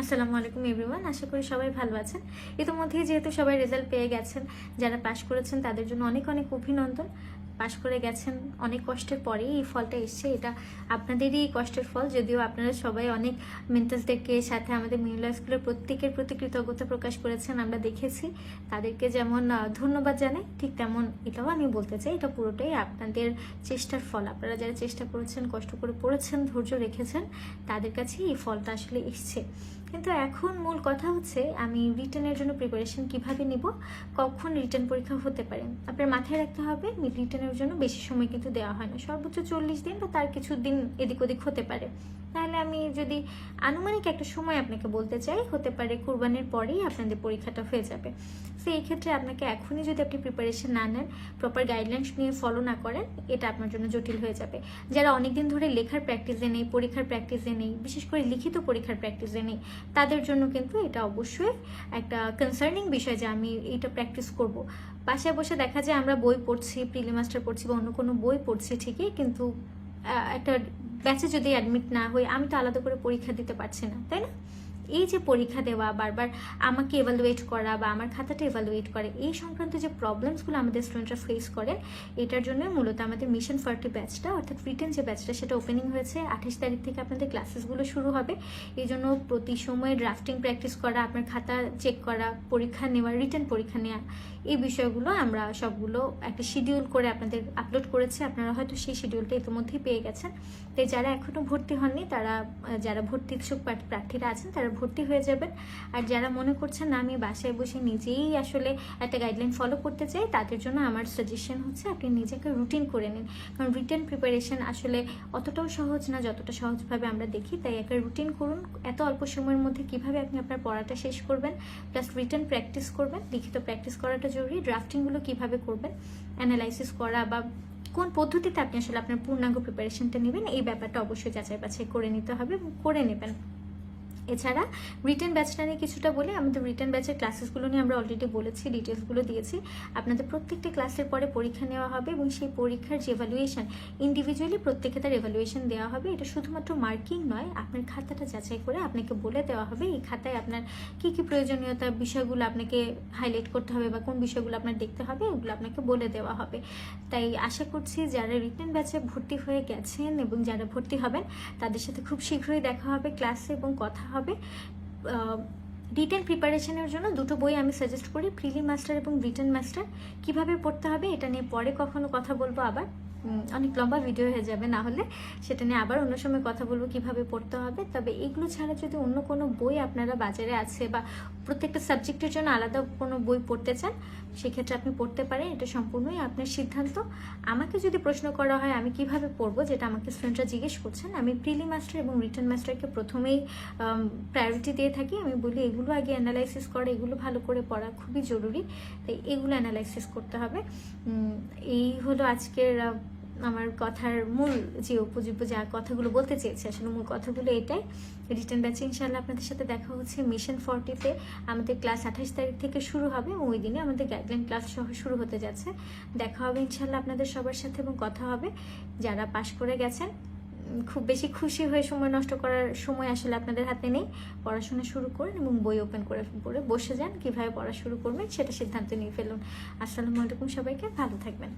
আসসালামু আলাইকুম এভরিওয়ান, আশা করি সবাই ভালো আছেন। ইতিমধ্যেই যেহেতু সবাই রেজাল্ট পেয়ে গেছেন, যারা পাশ করেছেন তাদের জন্য অনেক অনেক অভিনন্দন। পাশ করে গেছেন, অনেক কষ্টের পরেই এই ফলটা এসছে। এটা আপনাদেরই কষ্টের ফল, যদিও আপনারা সবাই অনেক মেন্টাসদেরকে সাথে আমাদের মিউলা স্কুলের প্রত্যেকের প্রতি কৃতজ্ঞতা প্রকাশ করেছেন, আমরা দেখেছি। তাদেরকে যেমন ধন্যবাদ জানাই, ঠিক তেমন এটাও আমি বলতে চাই, এটা পুরোটাই আপনাদের চেষ্টার ফল। আপনারা যারা চেষ্টা করেছেন, কষ্ট করে পড়েছেন, ধৈর্য রেখেছেন, তাদের কাছে এই ফলটা আসলে এসছে। কিন্তু এখন মূল কথা হচ্ছে আমি রিটেনের জন্য প্রিপারেশন কিভাবে নিব, কখন রিটেন পরীক্ষা হতে পারে। আপনার মাথায় রাখতে হবে রিটেনের জন্য বেশি সময় কিন্তু দেওয়া হয় না, সর্বোচ্চ 40 দিন বা তার কিছু দিন এদিক ওদিক হতে পারে। তাহলে আমি যদি আনুমানিক একটা সময় আপনাকে বলতে চাই, হতে পারে কুরবানির পরেই আপনাদের পরীক্ষাটা হয়ে যাবে। তো এই ক্ষেত্রে আপনাকে এখনই যদি আপনি প্রিপারেশন না নেন, প্রপার গাইডলাইন্স নিয়ে ফলো না করেন, এটা আপনার জন্য জটিল হয়ে যাবে। যারা অনেকদিন ধরে লেখার প্র্যাকটিসে নেই, পরীক্ষার প্র্যাকটিসে নেই, বিশেষ করে লিখিত পরীক্ষার প্র্যাকটিসে নেই, তাদের জন্য কিন্তু এটা অবশ্যই একটা কনসার্নিং বিষয় যে আমি এটা প্র্যাকটিস করব। বাসায় বসে দেখা যায় আমরা বই পড়ছি, প্রিলি মাস্টার পড়ছি বা অন্য কোনো বই পড়ছি ঠিকই, কিন্তু একটা ব্যাচে যদি অ্যাডমিট না হই, আমি তো আলাদা করে পরীক্ষা দিতে পারছি না, তাই না? এই যে পরীক্ষা দেওয়া, বারবার আমাকে এভালুয়েট করা বা আমার খাতাটা এভালুয়েট করে, এই সংক্রান্ত যে প্রবলেমসগুলো আমাদের স্টুডেন্টরা ফেস করে, এটার জন্য মূলত আমাদের মিশন 40 ব্যাচটা, অর্থাৎ রিটেন যে ব্যাচটা, সেটা ওপেনিং হয়েছে। 28 তারিখ থেকে আপনাদের ক্লাসেসগুলো শুরু হবে। এই জন্য প্রতি সময়ে ড্রাফটিং প্র্যাকটিস করা, আপনার খাতা চেক করা, পরীক্ষা নেওয়া, রিটেন পরীক্ষা নেওয়া, এই বিষয়গুলো আমরা সবগুলো একটা শিডিউল করে আপনাদের আপলোড করেছি। আপনারা হয়তো সেই শিডিউলটা ইতিমধ্যেই পেয়ে গেছেন। তাই যারা এখনও ভর্তি হননি, তারা, যারা ভর্তি ইচ্ছুক প্রার্থীরা আছেন, তারা ভর্তি হয়ে যাবেন। আর যারা মনে করছেন না আমি বাসায় বসে নিজেই আসলে একটা গাইডলাইন ফলো করতে চাই, তাদের জন্য আমার সাজেশন হচ্ছে আপনি নিজেকে রুটিন করে নিন। কারণ রিটেন প্রিপারেশন আসলে অতটাও সহজ না যতটা সহজভাবে আমরা দেখি। তাই একটা রুটিন করুন, এত অল্প সময়ের মধ্যে কিভাবে আপনি আপনার পড়াটা শেষ করবেন, প্লাস রিটেন প্র্যাকটিস করবেন। লিখিত প্র্যাকটিস করাটা জরুরি। ড্রাফটিংগুলো কিভাবে করবেন, অ্যানালাইসিস করা বা কোন পদ্ধতিতে আপনি আসলে আপনার পূর্ণাঙ্গ প্রিপারেশনটা নেবেন, এই ব্যাপারটা অবশ্যই যাচাই বাছাই করে নিতে হবে এবং করে নেবেন। এছাড়া রিটেন ব্যাচটা নিয়ে কিছুটা বলে, আমাদের রিটেন ব্যাচের ক্লাসেসগুলো নিয়ে আমরা অলরেডি বলেছি, ডিটেলসগুলো দিয়েছি। আপনাদের প্রত্যেকটা ক্লাসের পরে পরীক্ষা নেওয়া হবে এবং সেই পরীক্ষার যে এভালুয়েশন, ইন্ডিভিজুয়ালি প্রত্যেকে তার এভালুয়েশন দেওয়া হবে। এটা শুধুমাত্র মার্কিং নয়, আপনার খাতাটা যাচাই করে আপনাকে বলে দেওয়া হবে এই খাতায় আপনার কী কী প্রয়োজনীয়তার বিষয়গুলো আপনাকে হাইলাইট করতে হবে বা কোন বিষয়গুলো আপনার দেখতে হবে, ওগুলো আপনাকে বলে দেওয়া হবে। তাই আশা করছি যারা রিটেন ব্যাচে ভর্তি হয়ে গেছেন এবং যারা ভর্তি হবেন, তাদের সাথে খুব শীঘ্রই দেখা হবে ক্লাসে এবং কথা হবে। রিটেন প্রিপারেশনের জন্য দুটো বই আমি সাজেস্ট করি, প্রিলি মাস্টার এবং রিটেন মাস্টার। কিভাবে পড়তে হবে এটা নিয়ে পরে কখনো কথা বলবো, আবার অনেক লম্বা ভিডিও হয়ে যাবে, না হলে সেটা নিয়ে আবার অন্য সময় কথা বলবো কিভাবে পড়তে হবে। তবে এগুলো ছাড়া যদি অন্য কোনো বই আপনারা বাজারে আছে বা প্রত্যেকটা সাবজেক্টের জন্য আলাদা কোনো বই পড়তে চান, সেক্ষেত্রে আপনি পড়তে পারেন। এটা সম্পূর্ণই আপনার সিদ্ধান্ত। আমাকে যদি প্রশ্ন করা হয় আমি কিভাবে পড়বো, যেটা আমাকে স্টুডেন্টরা জিজ্ঞেস করছেন, আমি প্রিলি মাস্টার এবং রিটেন মাস্টারকে প্রথমেই প্রায়োরিটি দিয়ে থাকি। আমি বলি এগুলো আগে অ্যানালাইসিস করা, এগুলো ভালো করে পড়া খুবই জরুরি। তাই এগুলো অ্যানালাইসিস করতে হবে। এই হলো আজকের আমার কথার মূল যে উপজীব্য যা কথাগুলো বলতে চেয়েছি, আসলে মূল কথাগুলো এটাই। রিটেন ব্যাচে ইনশাআল্লাহ আপনাদের সাথে দেখা হচ্ছে। মিশন 40-তে আমাদের ক্লাস 28 তারিখ থেকে শুরু হবে এবং ওই দিনে আমাদের গাইডলাইন ক্লাস সহ শুরু হতে যাচ্ছে। দেখা হবে ইনশাআল্লাহ আপনাদের সবার সাথে এবং কথা হবে। যারা পাশ করে গেছেন, খুব বেশি খুশি হয়ে সময় নষ্ট করার সময় আসলে আপনাদের হাতে নেই। পড়াশোনা শুরু করুন এবং বই ওপেন করে বসে যান। কীভাবে পড়া শুরু করবেন সেটা সিদ্ধান্ত নিয়ে ফেলুন। আসসালামু আলাইকুম, সবাইকে ভালো থাকবেন।